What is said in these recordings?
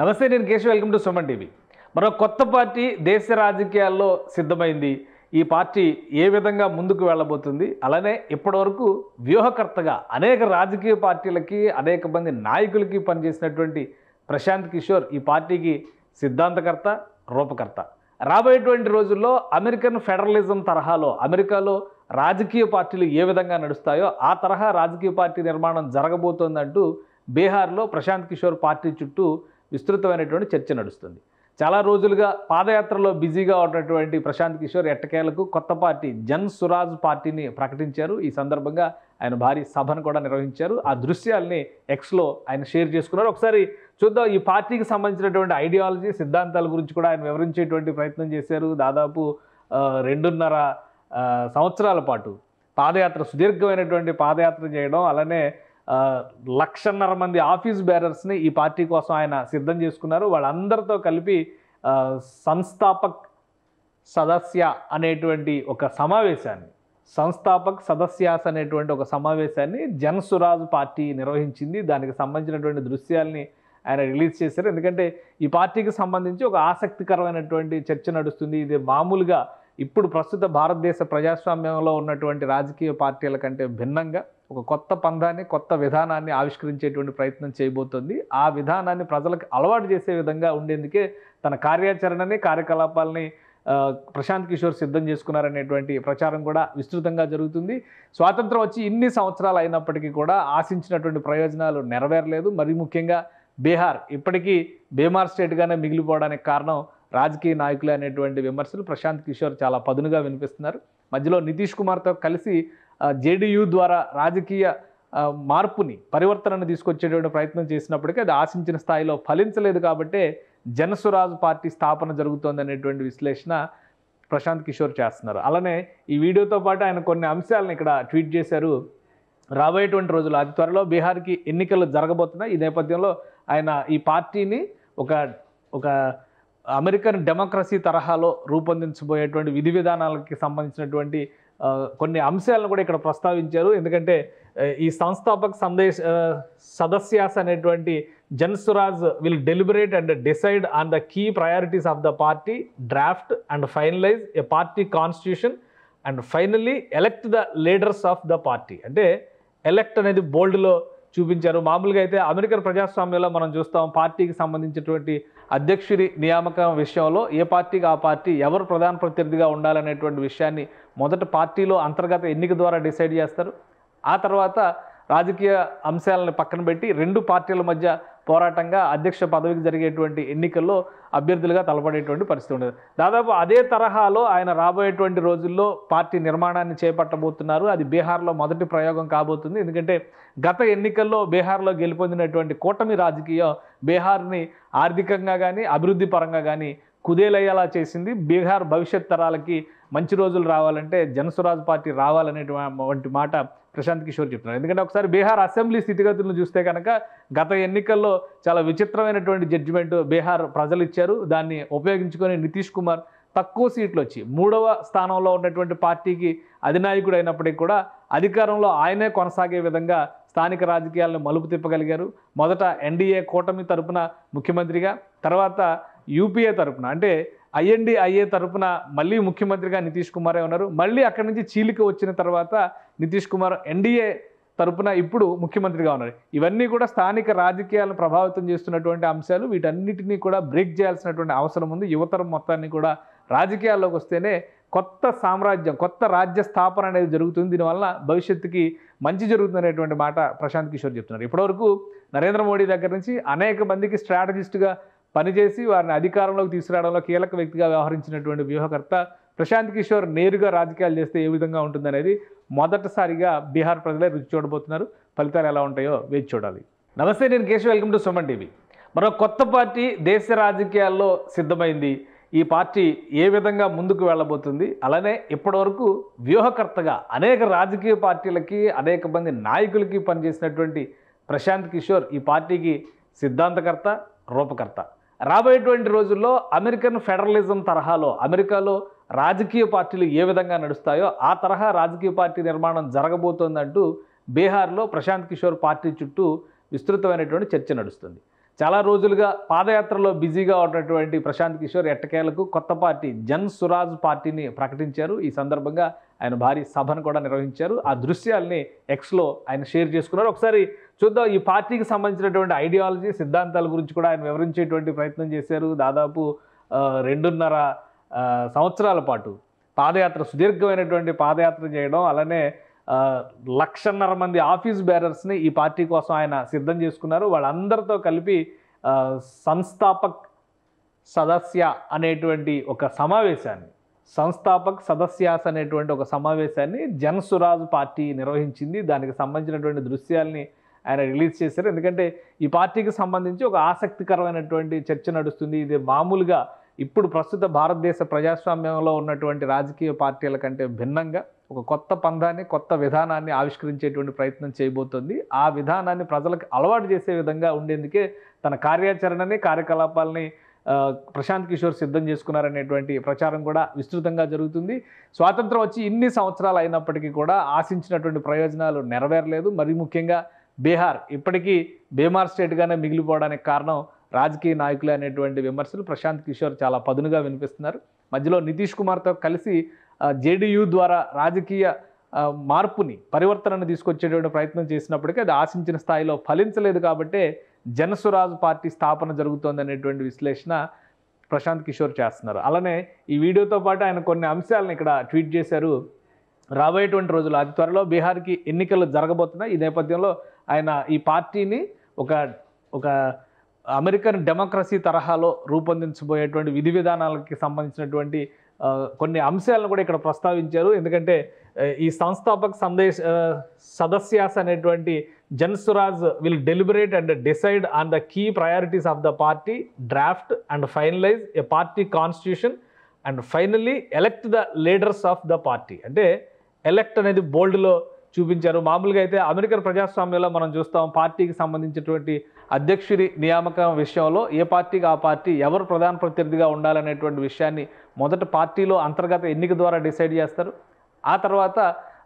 నమస్తే, నేను Keshav. Welcome to Suman TV. మరో కొత్త పార్టీ దేశ రాజకీయాల్లో సిద్ధమైంది. ఈ పార్టీ ఏ విధంగా ముందుకు వెళ్ళబోతుంది, అలానే ఇప్పటివరకు వ్యూహకర్తగా అనేక రాజకీయ పార్టీలకి అనేక మంది నాయకులకి పనిచేసినటువంటి ప్రశాంత్ కిషోర్ ఈ పార్టీకి సిద్ధాంతకర్త, రూపకర్త. రాబోయేటువంటి రోజుల్లో అమెరికన్ ఫెడరలిజం తరహాలో అమెరికాలో రాజకీయ పార్టీలు ఏ విధంగా నడుస్తాయో ఆ తరహా రాజకీయ పార్టీ నిర్మాణం జరగబోతోందంటూ బీహార్లో ప్రశాంత్ కిషోర్ పార్టీ చుట్టూ విస్తృతమైనటువంటి చర్చ నడుస్తుంది. చాలా రోజులుగా పాదయాత్రలో బిజీగా ఉన్నటువంటి ప్రశాంత్ కిషోర్ ఎట్టకేలకు కొత్త పార్టీ జన్ సురాజ్ పార్టీని ప్రకటించారు. ఈ సందర్భంగా ఆయన భారీ సభను కూడా నిర్వహించారు. ఆ దృశ్యాల్ని ఎక్స్లో ఆయన షేర్ చేసుకున్నారు. ఒకసారి చూద్దాం. ఈ పార్టీకి సంబంధించినటువంటి ఐడియాలజీ, సిద్ధాంతాల గురించి కూడా ఆయన వివరించేటువంటి ప్రయత్నం చేశారు. దాదాపు 2.5 సంవత్సరాల పాటు పాదయాత్ర, సుదీర్ఘమైనటువంటి పాదయాత్ర చేయడం, అలానే 1,50,000 మంది ఆఫీస్ బేరర్స్ని ఈ పార్టీ కోసం ఆయన సిద్ధం చేసుకున్నారు. వాళ్ళందరితో కలిపి సంస్థాపక్ సదస్య అనేటువంటి ఒక సమావేశాన్ని జన్ సురాజ్ పార్టీ నిర్వహించింది. దానికి సంబంధించినటువంటి దృశ్యాల్ని ఆయన రిలీజ్ చేశారు. ఎందుకంటే ఈ పార్టీకి సంబంధించి ఒక ఆసక్తికరమైనటువంటి చర్చ నడుస్తుంది. ఇది మామూలుగా ఇప్పుడు ప్రస్తుత భారతదేశ ప్రజాస్వామ్యంలో ఉన్నటువంటి రాజకీయ పార్టీల కంటే భిన్నంగా ఒక కొత్త పందాన్ని, కొత్త విధానాన్ని ఆవిష్కరించేటువంటి ప్రయత్నం చేయబోతోంది. ఆ విధానాన్ని ప్రజలకు అలవాటు చేసే విధంగా ఉండేందుకే తన కార్యాచరణని, కార్యకలాపాలని ప్రశాంత్ కిషోర్ సిద్ధం చేసుకున్నారనేటువంటి ప్రచారం కూడా విస్తృతంగా జరుగుతుంది. స్వాతంత్రం వచ్చి ఇన్ని సంవత్సరాలు అయినప్పటికీ కూడా ఆశించినటువంటి ప్రయోజనాలు నెరవేరలేదు. మరి ముఖ్యంగా బీహార్ ఇప్పటికీ బీమార్ స్టేట్గానే మిగిలిపోవడానికి కారణం రాజకీయ నాయకులు అనేటువంటి విమర్శలు ప్రశాంత్ కిషోర్ చాలా పదునుగా వినిపిస్తున్నారు. మధ్యలో నితీష్ కుమార్తో కలిసి జేడీయూ ద్వారా రాజకీయ మార్పుని, పరివర్తనను తీసుకొచ్చేటువంటి ప్రయత్నం చేసినప్పటికీ అది ఆశించిన స్థాయిలో ఫలించలేదు. కాబట్టే జన్ సురాజ్ పార్టీ స్థాపన జరుగుతోందనేటువంటి విశ్లేషణ ప్రశాంత్ కిషోర్ చేస్తున్నారు. అలానే ఈ వీడియోతో పాటు ఆయన కొన్ని అంశాలను ఇక్కడ ట్వీట్ చేశారు. రాబోయేటువంటి రోజులు అతి త్వరలో బీహార్కి ఎన్నికలు జరగబోతున్నాయి. ఈ నేపథ్యంలో ఆయన ఈ పార్టీని ఒక అమెరికన్ డెమోక్రసీ తరహాలో రూపొందించబోయేటువంటి విధి విధానాలకి సంబంధించినటువంటి కొన్ని అంశాలను కూడా ఇక్కడ ప్రస్తావించారు. ఎందుకంటే ఈ సంస్థాపక సదస్యాస్ అనేటువంటి Jan Suraaj will deliberate and decide on the key priorities of the party, draft and finalise a party constitution and finally elect the leaders of the party. అంటే ఎలెక్ట్ అనేది బోల్డ్లో చూపించారు. మామూలుగా అయితే అమెరికన్ ప్రజాస్వామ్యంలో మనం చూస్తాం, పార్టీకి సంబంధించినటువంటి అధ్యక్షుడి నియామకం విషయంలో ఏ పార్టీకి ఆ పార్టీ ఎవరు ప్రధాన ప్రత్యర్థిగా ఉండాలనేటువంటి విషయాన్ని మొదట పార్టీలో అంతర్గత ఎన్నిక ద్వారా డిసైడ్ చేస్తారు. ఆ తర్వాత రాజకీయ అంశాలను పక్కన పెట్టి రెండు పార్టీల మధ్య పోరాటంగా అధ్యక్ష పదవికి జరిగేటువంటి ఎన్నికల్లో అభ్యర్థులుగా తలపడేటువంటి పరిస్థితి ఉండదు. దాదాపు అదే తరహాలో ఆయన రాబోయేటువంటి రోజుల్లో పార్టీ నిర్మాణాన్ని చేపట్టబోతున్నారు. అది బీహార్లో మొదటి ప్రయోగం కాబోతుంది. ఎందుకంటే గత ఎన్నికల్లో బీహార్లో గెలుపొందినటువంటి కూటమి రాజకీయం బీహార్ని ఆర్థికంగా కానీ అభివృద్ధి పరంగా కానీ కుదేలయ్యేలా చేసింది. బీహార్ భవిష్యత్ తరాలకి మంచి రోజులు రావాలంటే జన్ సురాజ్ పార్టీ రావాలనేటువంటి మాట ప్రశాంత్ కిషోర్ చెప్తున్నారు. ఎందుకంటే ఒకసారి బీహార్ అసెంబ్లీ స్థితిగతులను చూస్తే కనుక గత ఎన్నికల్లో చాలా విచిత్రమైనటువంటి జడ్జిమెంట్ బీహార్ ప్రజలు ఇచ్చారు. దాన్ని ఉపయోగించుకొని నితీష్ కుమార్ తక్కువ సీట్లు వచ్చి 3వ స్థానంలో ఉన్నటువంటి పార్టీకి అధినాయకుడు అయినప్పటికీ కూడా అధికారంలో ఆయనే కొనసాగే విధంగా స్థానిక రాజకీయాలను మలుపు తిప్పగలిగారు. మొదట ఎన్డీఏ కూటమి తరపున ముఖ్యమంత్రిగా, తర్వాత యూపీఏ తరపున అంటే ఐఎన్డీఐఏ తరపున మళ్ళీ ముఖ్యమంత్రిగా నితీష్ కుమారే ఉన్నారు. మళ్ళీ అక్కడి నుంచి చీలిక వచ్చిన తర్వాత నితీష్ కుమార్ ఎన్డీఏ తరపున ఇప్పుడు ముఖ్యమంత్రిగా ఉన్నారు. ఇవన్నీ కూడా స్థానిక రాజకీయాలను ప్రభావితం చేస్తున్నటువంటి అంశాలు. వీటన్నిటినీ కూడా బ్రేక్ చేయాల్సినటువంటి అవసరం ఉంది. యువతరం మొత్తాన్ని కూడా రాజకీయాల్లోకి వస్తేనే కొత్త సామ్రాజ్యం, కొత్త రాజ్య స్థాపన అనేది జరుగుతుంది. దీనివల్ల భవిష్యత్తుకి మంచి జరుగుతుందనేటువంటి మాట ప్రశాంత్ కిషోర్ చెప్తున్నారు. ఇప్పటివరకు నరేంద్ర మోడీ దగ్గర నుంచి అనేక మందికి స్ట్రాటజిస్ట్గా పనిచేసి వారిని అధికారంలోకి తీసుకురావడంలో కీలక వ్యక్తిగా వ్యవహరించినటువంటి వ్యూహకర్త ప్రశాంత్ కిషోర్ నేరుగా రాజకీయాలు చేస్తే ఏ విధంగా ఉంటుందనేది మొదటిసారిగా బీహార్ ప్రజలే రుచి చూడబోతున్నారు. ఫలితాలు ఎలా ఉంటాయో వేచి చూడాలి. నమస్తే, నేను Keshav. Welcome to Suman TV. మరో కొత్త పార్టీ దేశ రాజకీయాల్లో సిద్ధమైంది. ఈ పార్టీ ఏ విధంగా ముందుకు వెళ్ళబోతుంది, అలానే ఇప్పటివరకు వ్యూహకర్తగా అనేక రాజకీయ పార్టీలకి అనేక మంది నాయకులకి పనిచేసినటువంటి ప్రశాంత్ కిషోర్ ఈ పార్టీకి సిద్ధాంతకర్త, రూపకర్త. రాబోయేటువంటి రోజుల్లో అమెరికన్ ఫెడరలిజం తరహాలో అమెరికాలో రాజకీయ పార్టీలు ఏ విధంగా నడుస్తాయో ఆ తరహా రాజకీయ పార్టీ నిర్మాణం జరగబోతోందంటూ బీహార్లో ప్రశాంత్ కిషోర్ పార్టీ చుట్టూ విస్తృతమైనటువంటి చర్చ నడుస్తుంది. చాలా రోజులుగా పాదయాత్రలో బిజీగా ఉన్నటువంటి ప్రశాంత్ కిషోర్ ఎట్టకేలకు కొత్త పార్టీ జన్ సురాజ్ పార్టీని ప్రకటించారు. ఈ సందర్భంగా ఆయన భారీ సభను కూడా నిర్వహించారు. ఆ దృశ్యాల్ని ఎక్స్లో ఆయన షేర్ చేసుకున్నారు. ఒకసారి చూద్దాం. ఈ పార్టీకి సంబంధించినటువంటి ఐడియాలజీ, సిద్ధాంతాల గురించి కూడా ఆయన వివరించేటువంటి ప్రయత్నం చేశారు. దాదాపు 2.5 సంవత్సరాల పాటు పాదయాత్ర, సుదీర్ఘమైనటువంటి పాదయాత్ర చేయడం, అలానే 1,50,000 మంది ఆఫీస్ బేరర్స్ని ఈ పార్టీ కోసం ఆయన సిద్ధం చేసుకున్నారు. వాళ్ళందరితో కలిపి సంస్థాపక్ సదస్య అనేటువంటి ఒక సమావేశాన్ని, జన్ సురాజ్ పార్టీ నిర్వహించింది. దానికి సంబంధించినటువంటి దృశ్యాల్ని ఆయన రిలీజ్ చేశారు. ఎందుకంటే ఈ పార్టీకి సంబంధించి ఒక ఆసక్తికరమైనటువంటి చర్చ నడుస్తుంది. ఇది మామూలుగా ఇప్పుడు ప్రస్తుత భారతదేశ ప్రజాస్వామ్యంలో ఉన్నటువంటి రాజకీయ పార్టీల కంటే భిన్నంగా ఒక కొత్త పందాన్ని, కొత్త విధానాన్ని ఆవిష్కరించేటువంటి ప్రయత్నం చేయబోతోంది. ఆ విధానాన్ని ప్రజలకు అలవాటు చేసే విధంగా ఉండేందుకే తన కార్యాచరణని, కార్యకలాపాలని ప్రశాంత్ కిషోర్ సిద్ధం చేసుకున్నారనేటువంటి ప్రచారం కూడా విస్తృతంగా జరుగుతుంది. స్వాతంత్రం వచ్చి ఇన్ని సంవత్సరాలు అయినప్పటికీ కూడా ఆశించినటువంటి ప్రయోజనాలు నెరవేరలేదు. మరి ముఖ్యంగా బీహార్ ఇప్పటికీ బీమార్ స్టేట్గానే మిగిలిపోవడానికి కారణం రాజకీయ నాయకులు అనేటువంటి విమర్శలు ప్రశాంత్ కిషోర్ చాలా పదునుగా వినిపిస్తున్నారు. మధ్యలో నితీష్ కుమార్తో కలిసి జేడీయూ ద్వారా రాజకీయ మార్పుని, పరివర్తనను తీసుకొచ్చేటువంటి ప్రయత్నం చేసినప్పటికీ అది ఆశించిన స్థాయిలో ఫలించలేదు. కాబట్టే జన్ సురాజ్ పార్టీ స్థాపన జరుగుతోందనేటువంటి విశ్లేషణ ప్రశాంత్ కిషోర్ చేస్తున్నారు. అలానే ఈ వీడియోతో పాటు ఆయన కొన్ని అంశాలను ఇక్కడ ట్వీట్ చేశారు. రాబోయేటువంటి రోజులు అతి త్వరలో బీహార్కి ఎన్నికలు జరగబోతున్నాయి. ఈ నేపథ్యంలో ఆయన ఈ పార్టీని ఒక అమెరికన్ డెమోక్రసీ తరహాలో రూపొందించబోయేటువంటి విధి విధానాలకి సంబంధించినటువంటి కొన్ని అంశాలను కూడా ఇక్కడ ప్రస్తావించారు. ఎందుకంటే ఈ సంస్థాపక సదస్యాస్ అనేటువంటి Jan Suraaj will deliberate and decide on the key priorities of the party, draft and finalise a party constitution and finally elect the leaders of the party. అంటే ఎలెక్ట్ అనేది బోల్డ్లో చూపించారు. మామూలుగా అయితే అమెరికన్ ప్రజాస్వామ్యంలో మనం చూస్తాం, పార్టీకి సంబంధించినటువంటి అధ్యక్షుడి నియామకం విషయంలో ఏ పార్టీకి ఆ పార్టీ ఎవరు ప్రధాన ప్రత్యర్థిగా ఉండాలనేటువంటి విషయాన్ని మొదట పార్టీలో అంతర్గత ఎన్నిక ద్వారా డిసైడ్ చేస్తారు. ఆ తర్వాత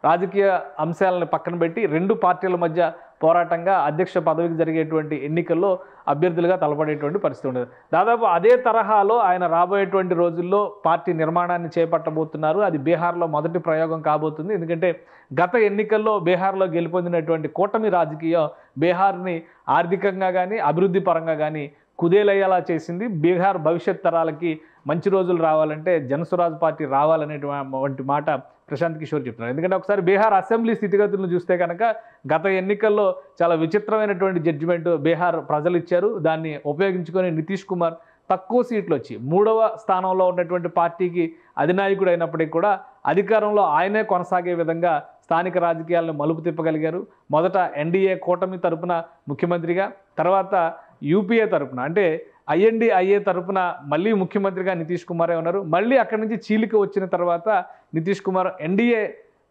రాజకీయ అంశాలను పక్కన పెట్టి రెండు పార్టీల మధ్య పోరాటంగా అధ్యక్ష పదవికి జరిగేటువంటి ఎన్నికల్లో అభ్యర్థులుగా తలపడేటువంటి పరిస్థితి ఉండదు. దాదాపు అదే తరహాలో ఆయన రాబోయేటువంటి రోజుల్లో పార్టీ నిర్మాణాన్ని చేపట్టబోతున్నారు. అది బీహార్లో మొదటి ప్రయోగం కాబోతుంది. ఎందుకంటే గత ఎన్నికల్లో బీహార్లో గెలుపొందినటువంటి కూటమి రాజకీయం బీహార్ని ఆర్థికంగా కానీ, అభివృద్ధి పరంగా కానీ కుదేలయ్యేలా చేసింది. బీహార్ భవిష్యత్ తరాలకి మంచి రోజులు రావాలంటే జన్ సురాజ్ పార్టీ రావాలనేటువంటి మాట ప్రశాంత్ కిషోర్ చెప్తున్నారు. ఎందుకంటే ఒకసారి బీహార్ అసెంబ్లీ స్థితిగతులను చూస్తే కనుక గత ఎన్నికల్లో చాలా విచిత్రమైనటువంటి జడ్జిమెంట్ బీహార్ ప్రజలు ఇచ్చారు. దాన్ని ఉపయోగించుకొని నితీష్ కుమార్ తక్కువ సీట్లు వచ్చి 3వ స్థానంలో ఉన్నటువంటి పార్టీకి అధినాయకుడు అయినప్పటికీ కూడా అధికారంలో ఆయనే కొనసాగే విధంగా స్థానిక రాజకీయాలను మలుపు తిప్పగలిగారు. మొదట ఎన్డీఏ కూటమి తరపున ముఖ్యమంత్రిగా, తర్వాత యూపీఏ తరపున అంటే ఐఎన్డీఐఏ తరపున మళ్ళీ ముఖ్యమంత్రిగా నితీష్ కుమారే ఉన్నారు. మళ్ళీ అక్కడి నుంచి చీలిక వచ్చిన తర్వాత నితీష్ కుమార్ ఎన్డీఏ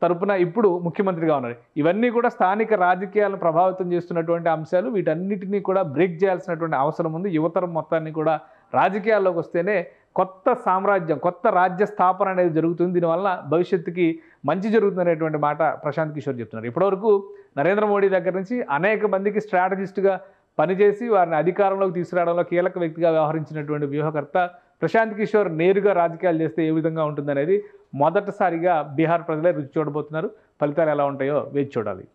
తరపున ఇప్పుడు ముఖ్యమంత్రిగా ఉన్నారు. ఇవన్నీ కూడా స్థానిక రాజకీయాలను ప్రభావితం చేస్తున్నటువంటి అంశాలు. వీటన్నిటినీ కూడా బ్రేక్ చేయాల్సినటువంటి అవసరం ఉంది. యువతరం మొత్తాన్ని కూడా రాజకీయాల్లోకి వస్తేనే కొత్త సామ్రాజ్యం, కొత్త రాజ్య స్థాపన అనేది జరుగుతుంది. దీనివల్ల భవిష్యత్తుకి మంచి జరుగుతుందనేటువంటి మాట ప్రశాంత్ కిషోర్ చెప్తున్నారు. ఇప్పటివరకు నరేంద్ర మోడీ దగ్గర నుంచి అనేక మందికి స్ట్రాటజిస్ట్గా పనిచేసి వారిని అధికారంలోకి తీసుకురావడంలో కీలక వ్యక్తిగా వ్యవహరించినటువంటి వ్యూహకర్త ప్రశాంత్ కిషోర్ నేరుగా రాజకీయాలు చేస్తే ఏ విధంగా ఉంటుందనేది మొదటిసారిగా బీహార్ ప్రజలే రుచి చూడబోతున్నారు. ఫలితాలు ఎలా ఉంటాయో వేచి చూడాలి.